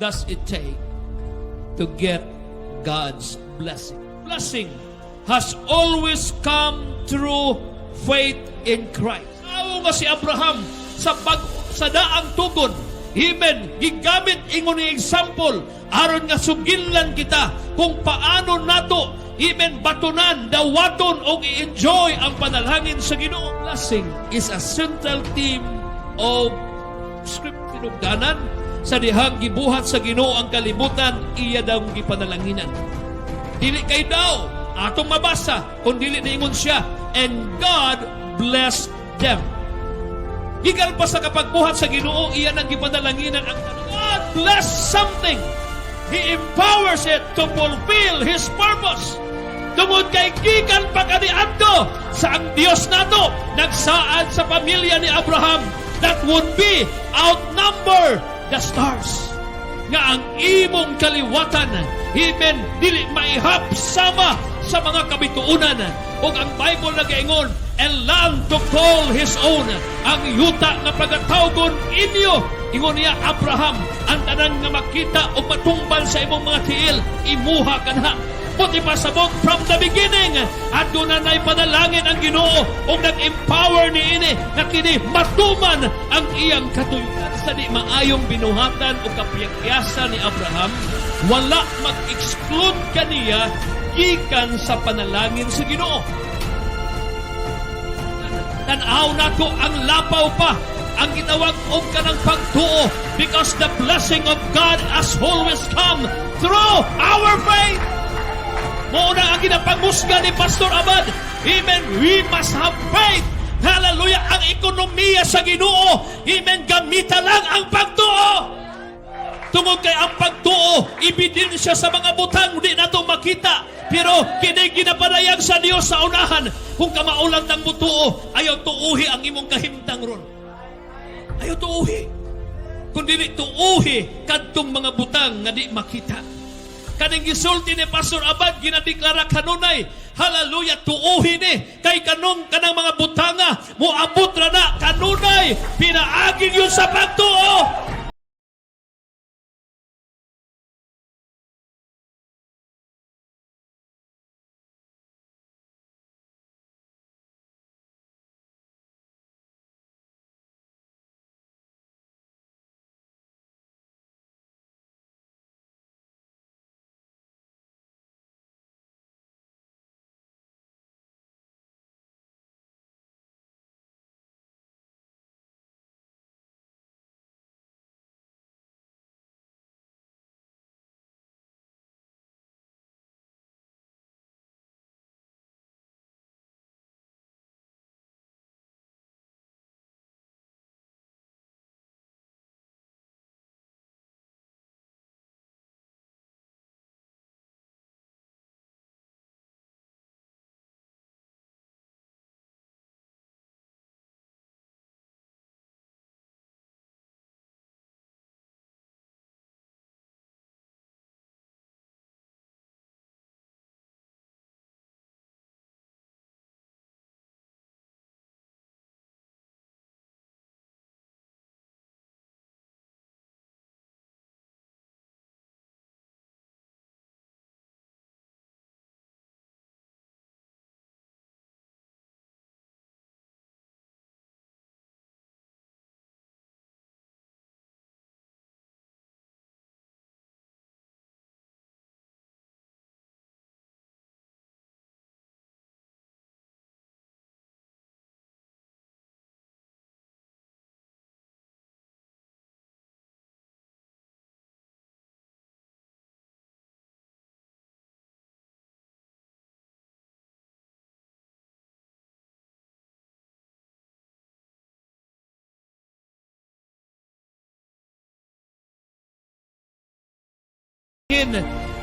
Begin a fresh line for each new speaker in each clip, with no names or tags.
does it take to get God's blessing? Blessing has always come through faith in Christ. Tao nga si Abraham sa daang tugon, amen, gigamit ingon ni example aron nga suginlan kita kung paano nato amen batunan, dawaton o i-enjoy ang panalangin sa Ginoo. Blessing is a central theme of script tinugdanan sa dihang gibuhat sa Ginoo ang kalibutan, iya daw gipanalanginan. Dili kay daw atong mabasa kung dili niingon siya, and God blessed them. Gikan pa sa kapagbuhat sa Ginoo, iya nang gipanalanginan ang God bless something. He empowers it to fulfill His purpose. Tungod kay gikan pa kaniadto sa ang Dios nato nagsaad sa pamilya ni Abraham that would be outnumber the stars. Nga ang imong kaliwatan, amen, dili maihap sama sa mga kabituunan. O ang Bible nagaingon, and land to call His own. Ang yuta nga pagatawgon inyo, ingon niya Abraham, ang tanan nga makita o matumbal sa imong mga tiil, imuha kanha. Puti pasabog from the beginning, at doon na panalangin ang Ginoo o nag-empower ni ini na kini matuman ang iyang katuyuan. Sa di maayong binuhatan o kapiyakyasan ni Abraham, wala mag-exclude kaniya gikan sa panalangin sa Ginoo. Tanaw nato ang lapaw pa ang gitawag og kanang pagtuo, because the blessing of God has always come through our faith. Muna ang ginapangmusga ni Pastor Abad, amen, we must have faith. Hallelujah, ang ekonomiya sa Ginoo, amen, gamita lang ang pagtuo. Tungod kay ang pagtuo, ebidensya sa mga butang, di na ito makita. Pero kini ginapanayag sa Dios sa unahan, kung kamaulang ng butuo, ayaw tuuhi ang imong kahimtang ron. Ayaw tuuhi. Kung dili tuuhi, kadtong mga butang nga di makita. Kaning gisulti ni Pastor Abad, ginadeklara kanunay, hallelujah, tuuhi ni, kay kanong kanang mga butanga, muabot ra na, kanunay, pinaagin yun sa pagtuo.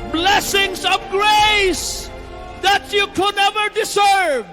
Blessings of grace that you could never deserve.